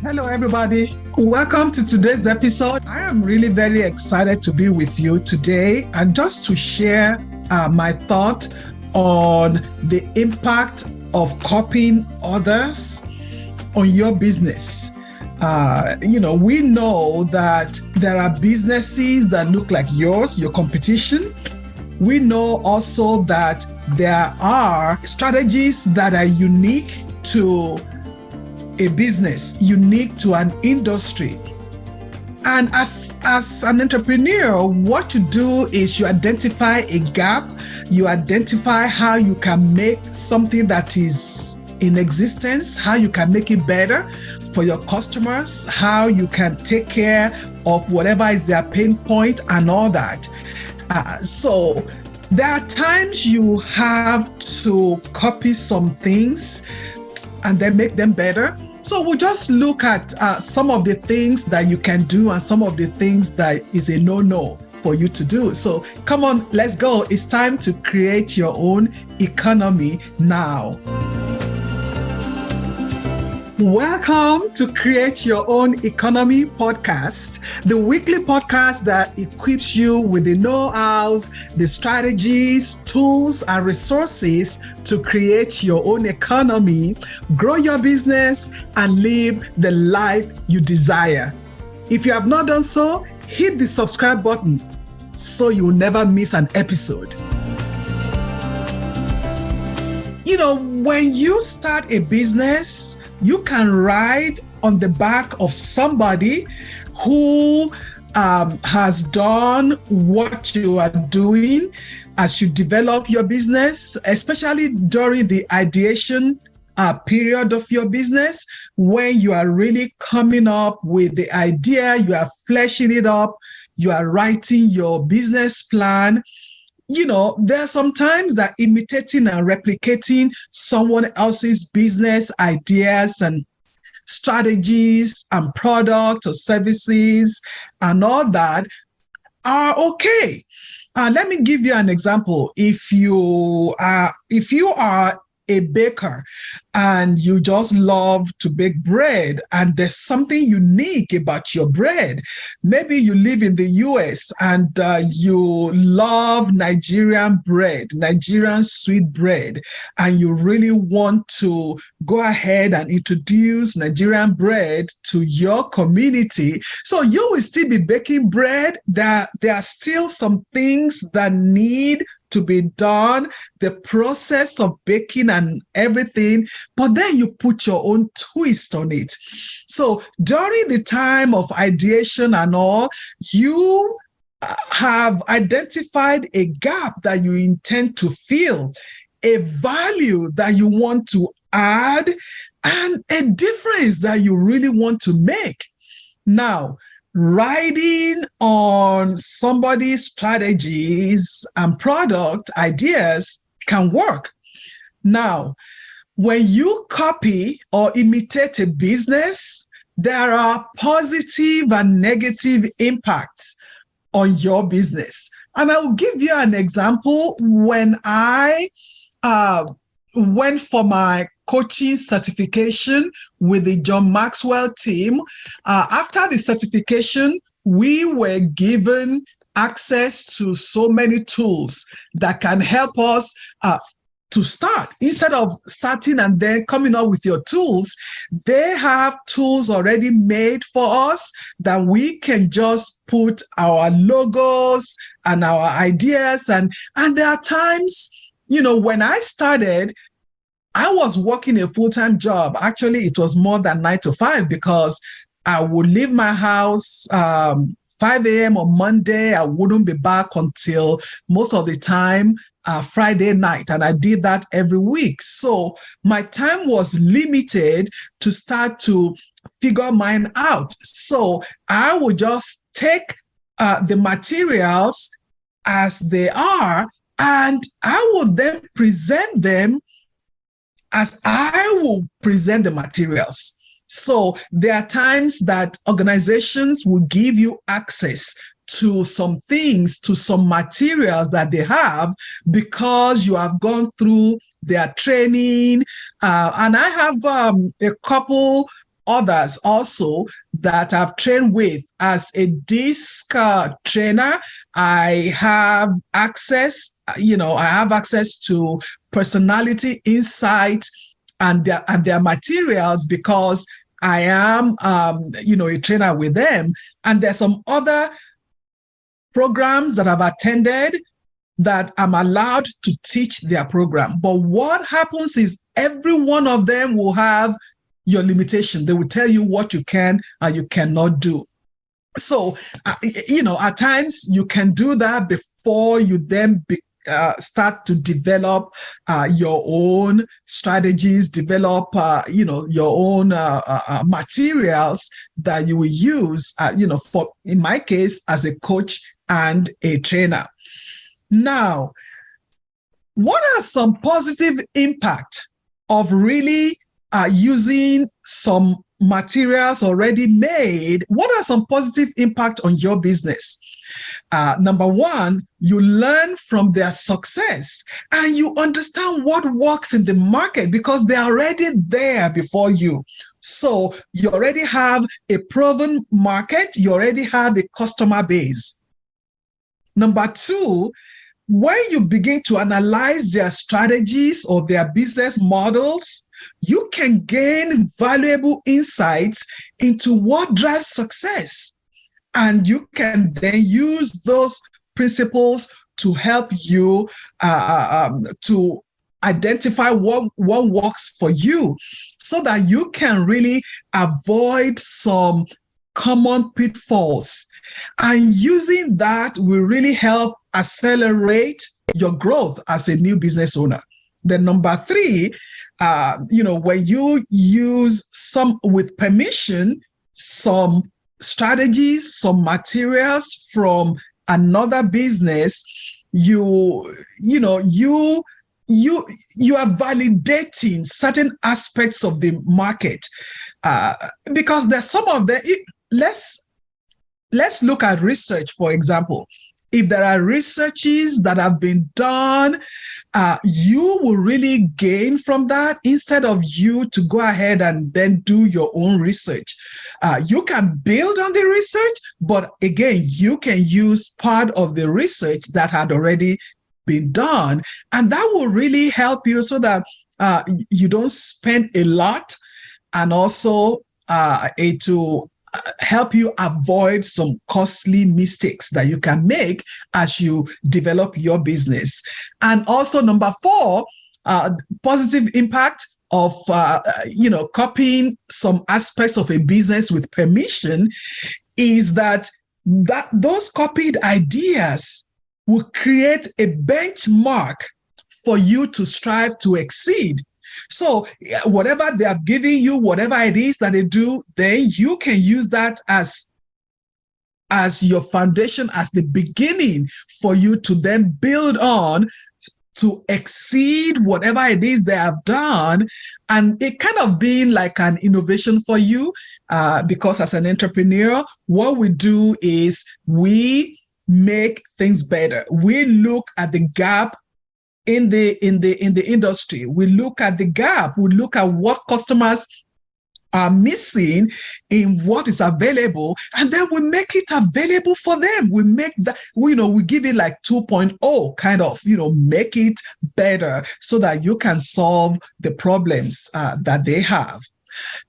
Hello, everybody. Welcome to today's episode. I am really very excited to be with you today and just to share my thought on the impact of copying others on your business. We know that there are businesses that look like yours, your competition. We know also that there are strategies that are unique to a business, unique to an industry. And as an entrepreneur, what you do is you identify a gap, you identify how you can make something that is in existence, how you can make it better for your customers, how you can take care of whatever is their pain point and all that. So there are times you have to copy some things and then make them better. So we'll just look at some of the things that you can do and some of the things that is a no-no for you to do. So come on, let's go. It's time to create your own economy now. Welcome to Create Your Own Economy podcast, the weekly podcast that equips you with the know-hows, the strategies, tools, and resources to create your own economy, grow your business, and live the life you desire. If you have not done so, hit the subscribe button so you will never miss an episode. When you start a business, you can ride on the back of somebody who has done what you are doing as you develop your business, especially during the ideation period of your business, when you are really coming up with the idea, you are fleshing it up, you are writing your business plan. There are some times that imitating and replicating someone else's business ideas and strategies and products or services and all that are okay. Let me give you an example. If you are a baker and you just love to bake bread and there's something unique about your bread, maybe you live in the US and you love Nigerian bread, Nigerian sweet bread, and you really want to go ahead and introduce Nigerian bread to your community. So you will still be baking bread. There are still some things that need to be done, the process of baking and everything, but then you put your own twist on it. So during the time of ideation and all, you have identified a gap that you intend to fill, a value that you want to add, and a difference that you really want to make. Now, riding on somebody's strategies and product ideas can work. Now, when you copy or imitate a business, there are positive and negative impacts on your business. And I will give you an example. When I went for my coaching certification with the John Maxwell team. After the certification, we were given access to so many tools that can help us to start. Instead of starting and then coming up with your tools, they have tools already made for us that we can just put our logos and our ideas. And there are times, when I started, I was working a full-time job. Actually, it was more than 9 to 5 because I would leave my house 5 a.m. on Monday. I wouldn't be back until most of the time Friday night. And I did that every week. So my time was limited to start to figure mine out. So I would just take the materials as they are, and I would then present them as I will present the materials. So there are times that organizations will give you access to some things, to some materials that they have because you have gone through their training. And I have a couple others also that I've trained with. As a DISC trainer, I have access, I have access to personality insight and their materials because I am, a trainer with them. And there's some other programs that I've attended that I'm allowed to teach their program. But what happens is every one of them will have your limitation. They will tell you what you can and you cannot do. So, at times you can do that before you then start to develop your own strategies, develop, your own materials that you will use, for, in my case, as a coach and a trainer. Now, what are some positive impact of really using some materials already made? What are some positive impact on your business? Number one, you learn from their success and you understand what works in the market because they're already there before you. So you already have a proven market, you already have a customer base. Number two, when you begin to analyze their strategies or their business models, you can gain valuable insights into what drives success. And you can then use those principles to help you to identify what works for you so that you can really avoid some common pitfalls. And using that will really help accelerate your growth as a new business owner. Then number three, when you use some with permission, some strategies, some materials from another business, you are validating certain aspects of the market because there's some of the. Let's look at research, for example. If there are researches that have been done, you will really gain from that instead of you to go ahead and then do your own research. You can build on the research, but again, you can use part of the research that had already been done. And that will really help you so that you don't spend a lot, and also it will help you avoid some costly mistakes that you can make as you develop your business. And also number four, positive impact of copying some aspects of a business with permission is that those copied ideas will create a benchmark for you to strive to exceed. So whatever they are giving you, whatever it is that they do, then you can use that as your foundation, as the beginning for you to then build on to exceed whatever it is they have done. And it kind of being like an innovation for you because as an entrepreneur, what we do is we make things better. We look at the gap in the industry. We look at the gap. We look at what customers are missing in what is available, and then we make it available for them. We make that, we give it like 2.0 kind of, make it better so that you can solve the problems that they have.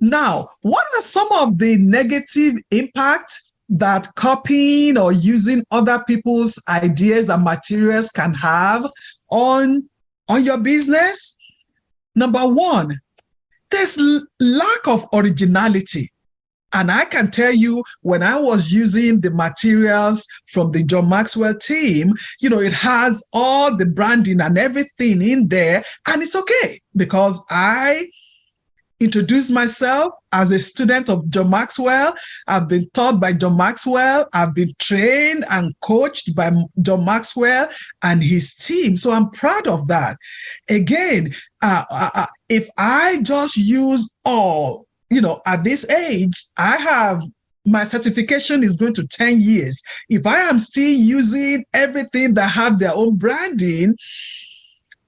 Now, what are some of the negative impacts that copying or using other people's ideas and materials can have on your business? Number one, there's lack of originality. And I can tell you, when I was using the materials from the John Maxwell team, it has all the branding and everything in there, and it's okay because I introduced myself as a student of John Maxwell. I've been taught by John Maxwell. I've been trained and coached by John Maxwell and his team. So I'm proud of that. Again, if I just use all, at this age, I have my certification is going to 10 years. If I am still using everything that have their own branding,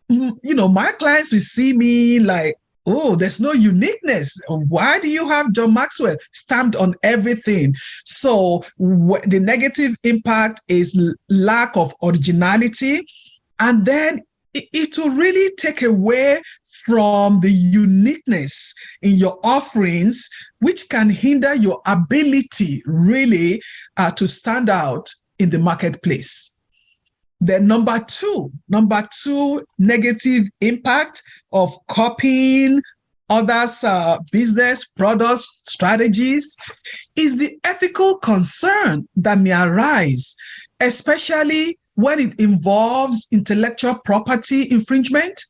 my clients will see me like, Oh, there's no uniqueness. Why do you have John Maxwell stamped on everything? So the negative impact is lack of originality. And then it will really take away from the uniqueness in your offerings, which can hinder your ability really to stand out in the marketplace. Then number two, negative impact of copying others' business, products, strategies is the ethical concern that may arise, especially when it involves intellectual property infringement.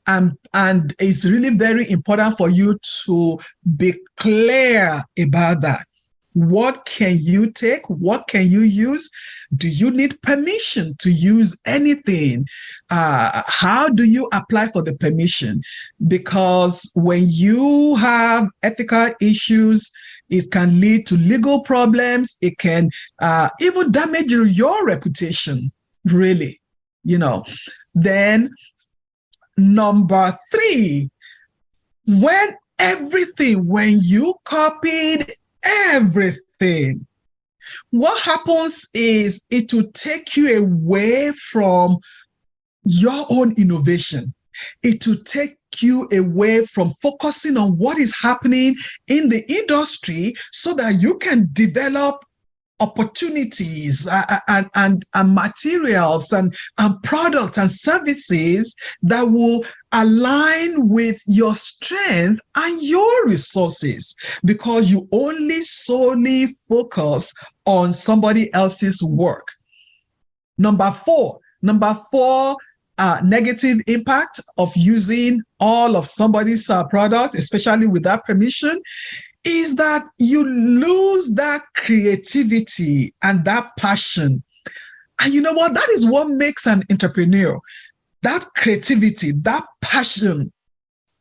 And it's really very important for you to be clear about that. What can you take? What can you use? Do you need permission to use anything? How do you apply for the permission? Because when you have ethical issues, it can lead to legal problems. It can even damage your reputation, really, Then number three, when you copied everything, what happens is it will take you away from your own innovation. It will take you away from focusing on what is happening in the industry so that you can develop opportunities and materials and products and services that will align with your strength and your resources, because you only solely focus on somebody else's work. Number four, negative impact of using all of somebody's product, especially without permission, is that you lose that creativity and that passion. And you know what? That is what makes an entrepreneur. That creativity, that passion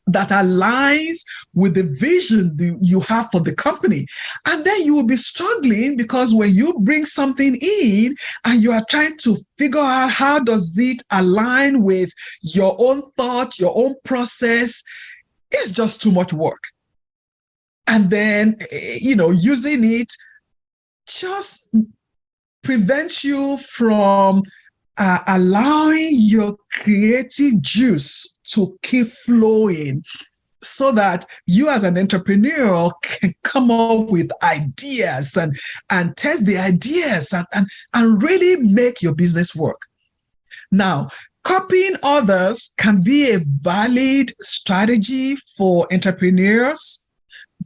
that aligns with the vision you have for the company. And then you will be struggling, because when you bring something in and you are trying to figure out how does it align with your own thought, your own process, it's just too much work. And then, using it just prevents you from allowing your creative juice to keep flowing, so that you as an entrepreneur can come up with ideas and test the ideas and really make your business work. Now, copying others can be a valid strategy for entrepreneurs,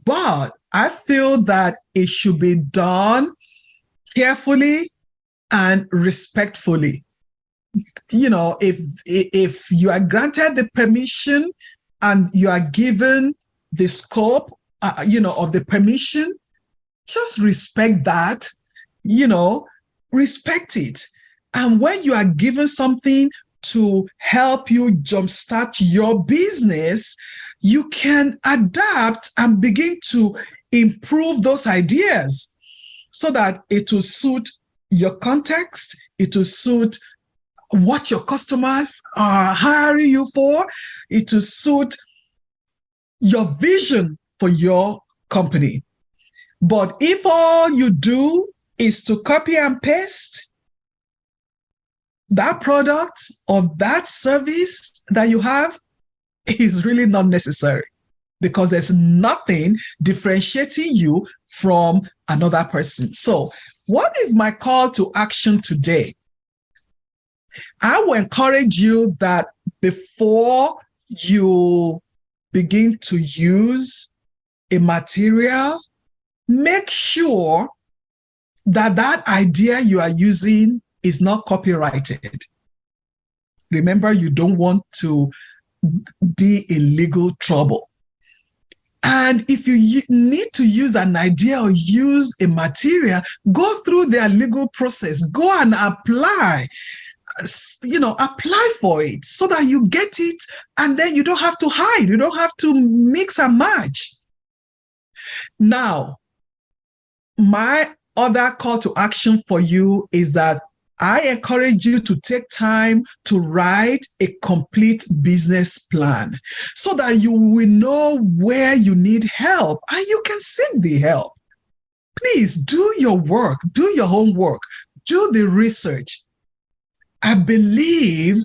but I feel that it should be done carefully and respectfully. If you are granted the permission and you are given the scope, of the permission, just respect that, respect it. And when you are given something to help you jumpstart your business, you can adapt and begin to improve those ideas so that it will suit your context, it will suit what your customers are hiring you for, it will suit your vision for your company. But if all you do is to copy and paste that product or that service that you have, is really not necessary, because there's nothing differentiating you from another person. So what is my call to action today? I will encourage you that before you begin to use a material, make sure that that idea you are using is not copyrighted. Remember, you don't want to be in legal trouble. And if you need to use an idea or use a material, go through their legal process, go and apply for it so that you get it, and then you don't have to hide, you don't have to mix and match. Now, my other call to action for you is that I encourage you to take time to write a complete business plan so that you will know where you need help and you can seek the help. Please do your work, do your homework, do the research. I believe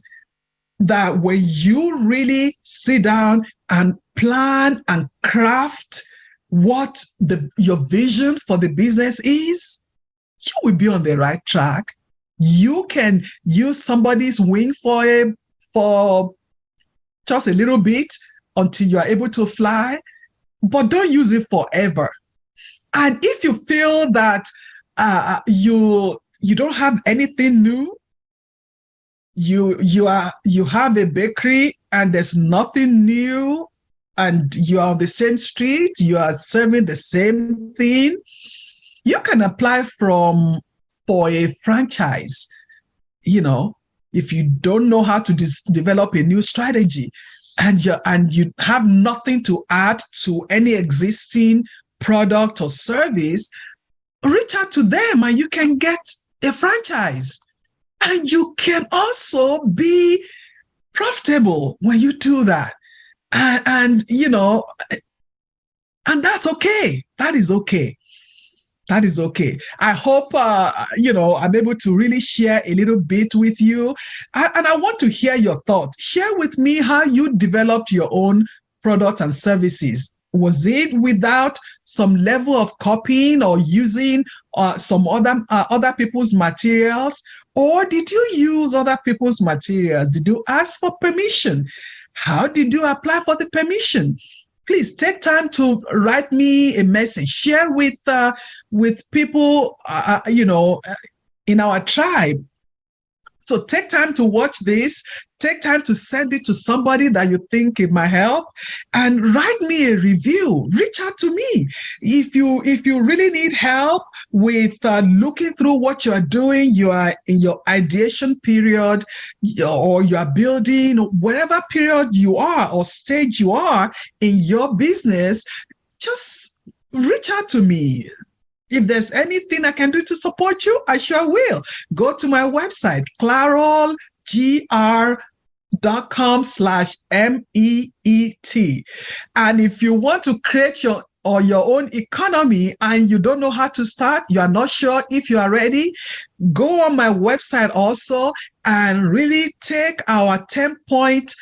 that when you really sit down and plan and craft what your vision for the business is, you will be on the right track. You can use somebody's wing for just a little bit until you are able to fly, but don't use it forever. And if you feel that you don't have anything new, you have a bakery and there's nothing new, and you are on the same street, you are serving the same thing, you can apply for a franchise. If you don't know how to develop a new strategy and you have nothing to add to any existing product or service, reach out to them and you can get a franchise. And you can also be profitable when you do that. And that's okay. That is okay. That is okay. I hope, I'm able to really share a little bit with you. And I want to hear your thoughts. Share with me how you developed your own products and services. Was it without some level of copying or using some other people's materials? Or did you use other people's materials? Did you ask for permission? How did you apply for the permission? Please take time to write me a message. Share with people, in our tribe. So take time to watch this. Take time to send it to somebody that you think it might help, and write me a review. Reach out to me. If you really need help with looking through what you are doing, you are in your ideation period, or you are building, whatever period you are or stage you are in your business, just reach out to me. If there's anything I can do to support you, I sure will. Go to my website, clarolgr.com/MEET. And if you want to create your own economy and you don't know how to start, you are not sure if you are ready, go on my website also and really take our 10-point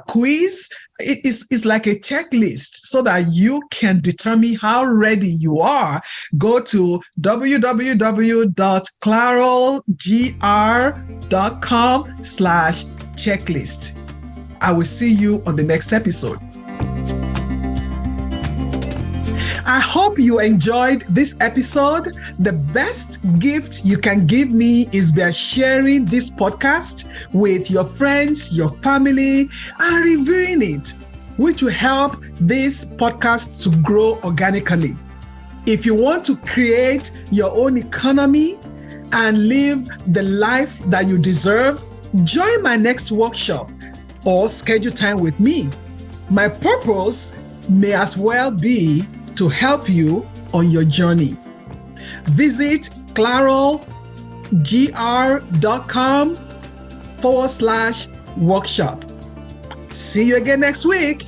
quiz. It's like a checklist so that you can determine how ready you are. Go to www.clarolgr.com/checklist. I will see you on the next episode. I hope you enjoyed this episode. The best gift you can give me is by sharing this podcast with your friends, your family, and reviewing it, which will help this podcast to grow organically. If you want to create your own economy and live the life that you deserve, join my next workshop or schedule time with me. My purpose may as well be to help you on your journey. Visit clarolgr.com/workshop. See you again next week.